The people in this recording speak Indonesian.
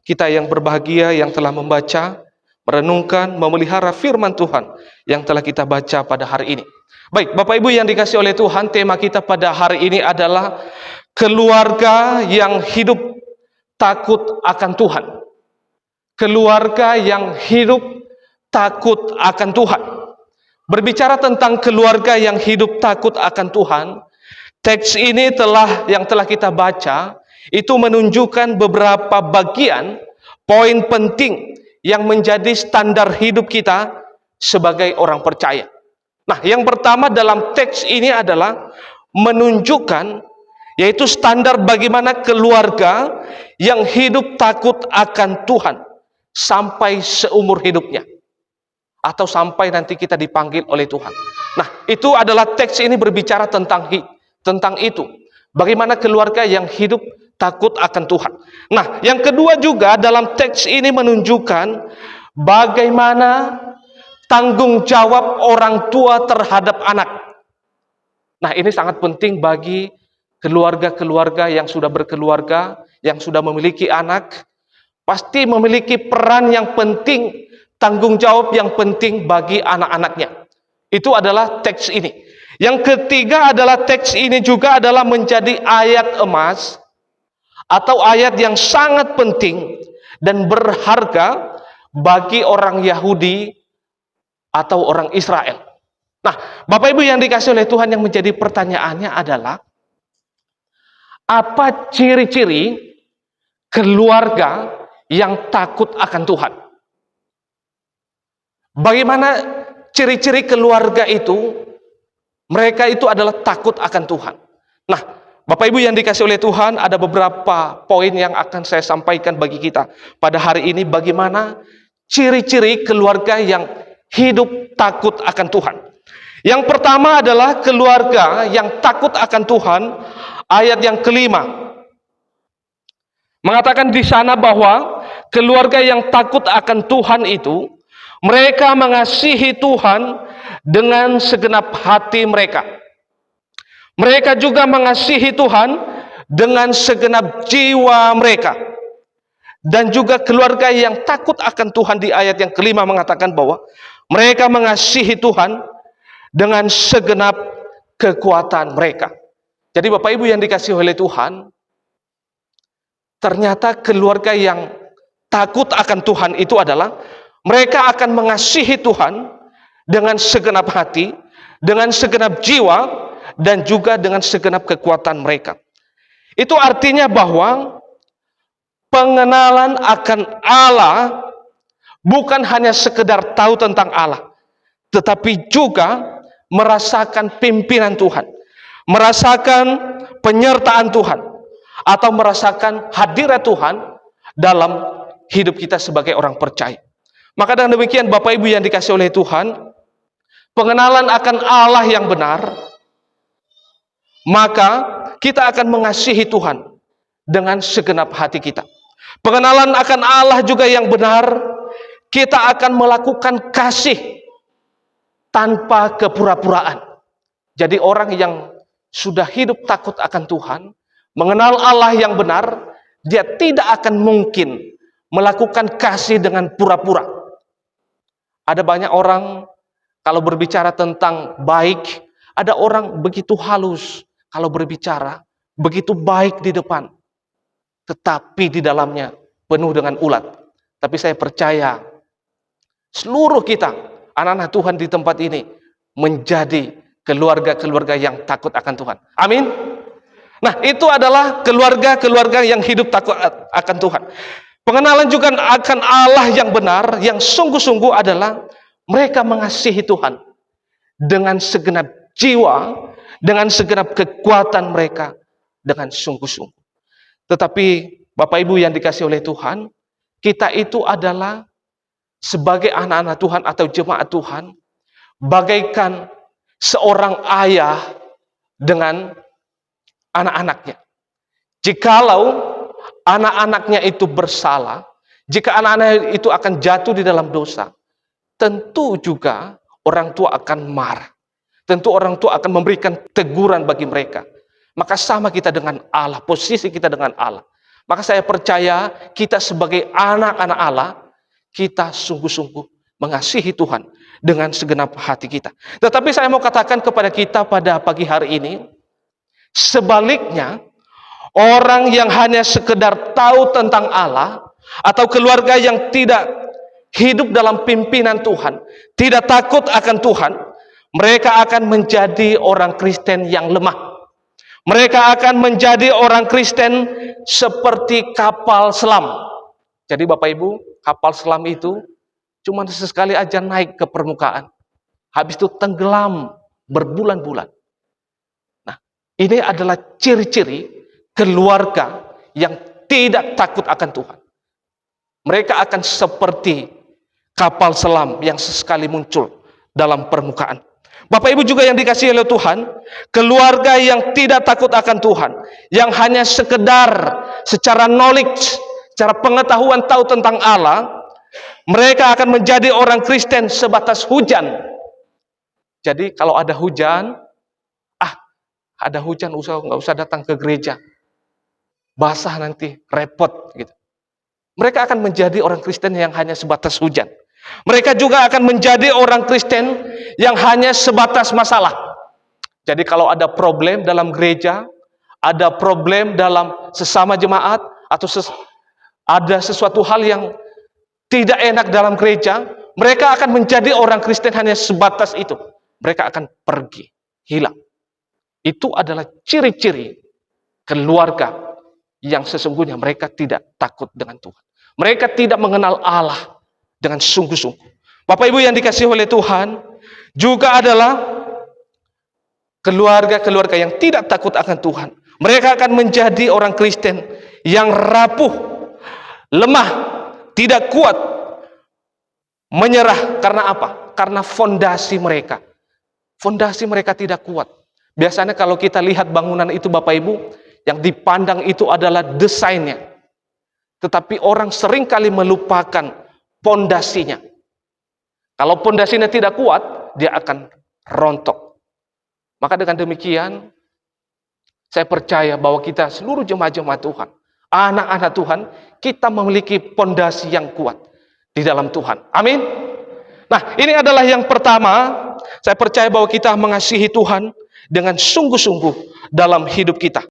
Kita yang berbahagia yang telah membaca, merenungkan, memelihara firman Tuhan yang telah kita baca pada hari ini. Baik, Bapak Ibu yang dikasihi oleh Tuhan, tema kita pada hari ini adalah keluarga yang hidup takut akan Tuhan. Keluarga yang hidup takut akan Tuhan. Berbicara tentang keluarga yang hidup takut akan Tuhan, teks ini yang telah kita baca itu menunjukkan beberapa bagian poin penting yang menjadi standar hidup kita sebagai orang percaya. Nah, yang pertama dalam teks ini adalah menunjukkan yaitu standar bagaimana keluarga yang hidup takut akan Tuhan sampai seumur hidupnya, atau sampai nanti kita dipanggil oleh Tuhan. Nah, itu adalah teks ini berbicara tentang itu. Bagaimana keluarga yang hidup takut akan Tuhan. Nah, yang kedua juga dalam teks ini menunjukkan bagaimana tanggung jawab orang tua terhadap anak. Nah, ini sangat penting bagi keluarga-keluarga yang sudah berkeluarga, yang sudah memiliki anak, pasti memiliki peran yang penting, tanggung jawab yang penting bagi anak-anaknya. Itu adalah teks ini. Yang ketiga adalah teks ini juga adalah menjadi ayat emas atau ayat yang sangat penting dan berharga bagi orang Yahudi atau orang Israel. Nah, Bapak Ibu yang dikasihi oleh Tuhan, yang menjadi pertanyaannya adalah apa ciri-ciri keluarga yang takut akan Tuhan? Bagaimana ciri-ciri keluarga itu? Mereka itu adalah takut akan Tuhan. Nah, Bapak Ibu yang dikasihi oleh Tuhan, ada beberapa poin yang akan saya sampaikan bagi kita pada hari ini. Bagaimana ciri-ciri keluarga yang hidup takut akan Tuhan. Yang pertama adalah keluarga yang takut akan Tuhan. Ayat yang kelima mengatakan di sana bahwa keluarga yang takut akan Tuhan itu, mereka mengasihi Tuhan dengan segenap hati mereka. Mereka juga mengasihi Tuhan dengan segenap jiwa mereka. Dan juga keluarga yang takut akan Tuhan di ayat yang kelima mengatakan bahwa mereka mengasihi Tuhan dengan segenap kekuatan mereka. Jadi Bapak Ibu yang dikasihi oleh Tuhan, ternyata keluarga yang takut akan Tuhan itu adalah mereka akan mengasihi Tuhan dengan segenap hati, dengan segenap jiwa, dan juga dengan segenap kekuatan mereka. Itu artinya bahwa pengenalan akan Allah bukan hanya sekedar tahu tentang Allah, tetapi juga merasakan pimpinan Tuhan, merasakan penyertaan Tuhan, atau merasakan hadirat Tuhan dalam hidup kita sebagai orang percaya. Maka dengan demikian Bapak Ibu yang dikasihi oleh Tuhan, pengenalan akan Allah yang benar, maka kita akan mengasihi Tuhan dengan segenap hati kita. Pengenalan akan Allah juga yang benar, kita akan melakukan kasih tanpa kepura-puraan. Jadi orang yang sudah hidup takut akan Tuhan, mengenal Allah yang benar, dia tidak akan mungkin melakukan kasih dengan pura-pura. Ada banyak orang kalau berbicara tentang baik, ada orang begitu halus kalau berbicara, begitu baik di depan, tetapi di dalamnya penuh dengan ulat. Tapi saya percaya seluruh kita, anak-anak Tuhan di tempat ini, menjadi keluarga-keluarga yang takut akan Tuhan. Amin. Nah, itu adalah keluarga-keluarga yang hidup takut akan Tuhan. Pengenalan juga akan Allah yang benar, yang sungguh-sungguh adalah mereka mengasihi Tuhan dengan segenap jiwa, dengan segenap kekuatan mereka, dengan sungguh-sungguh. Tetapi Bapak Ibu yang dikasihi oleh Tuhan, kita itu adalah sebagai anak-anak Tuhan atau jemaat Tuhan, bagaikan seorang ayah dengan anak-anaknya. Jikalau anak-anaknya itu bersalah, jika anak-anak itu akan jatuh di dalam dosa, tentu juga orang tua akan marah. Tentu orang tua akan memberikan teguran bagi mereka. Maka sama kita dengan Allah, posisi kita dengan Allah. Maka saya percaya kita sebagai anak-anak Allah, kita sungguh-sungguh mengasihi Tuhan dengan segenap hati kita. Tetapi saya mau katakan kepada kita pada pagi hari ini, sebaliknya, orang yang hanya sekedar tahu tentang Allah, atau keluarga yang tidak hidup dalam pimpinan Tuhan, tidak takut akan Tuhan, mereka akan menjadi orang Kristen yang lemah. Mereka akan menjadi orang Kristen seperti kapal selam. Jadi Bapak Ibu, kapal selam itu cuma sesekali aja naik ke permukaan. Habis itu tenggelam berbulan-bulan. Nah, ini adalah ciri-ciri keluarga yang tidak takut akan Tuhan. Mereka akan seperti kapal selam yang sesekali muncul dalam permukaan. Bapak Ibu juga yang dikasihi oleh Tuhan, keluarga yang tidak takut akan Tuhan, yang hanya sekedar secara knowledge, secara pengetahuan tahu tentang Allah, mereka akan menjadi orang Kristen sebatas hujan. Jadi kalau ada hujan, nggak usah datang ke gereja, basah nanti, repot gitu. Mereka akan menjadi orang Kristen yang hanya sebatas hujan. Mereka juga akan menjadi orang Kristen yang hanya sebatas masalah. Jadi kalau ada problem dalam gereja, ada problem dalam sesama jemaat, atau ada sesuatu hal yang tidak enak dalam gereja, mereka akan menjadi orang Kristen hanya sebatas itu. Mereka akan pergi, hilang. Itu adalah ciri-ciri keluarga yang sesungguhnya mereka tidak takut dengan Tuhan. Mereka tidak mengenal Allah dengan sungguh-sungguh. Bapak Ibu yang dikasihi oleh Tuhan, juga adalah keluarga-keluarga yang tidak takut akan Tuhan. Mereka akan menjadi orang Kristen yang rapuh, lemah, tidak kuat, menyerah. Karena apa? Karena fondasi mereka. Fondasi mereka tidak kuat. Biasanya kalau kita lihat bangunan itu Bapak Ibu, yang dipandang itu adalah desainnya. Tetapi orang seringkali melupakan pondasinya. Kalau pondasinya tidak kuat, dia akan rontok. Maka dengan demikian, saya percaya bahwa kita seluruh jemaat-jemaat Tuhan, anak-anak Tuhan, kita memiliki pondasi yang kuat di dalam Tuhan. Amin. Nah, ini adalah yang pertama. Saya percaya bahwa kita mengasihi Tuhan dengan sungguh-sungguh dalam hidup kita.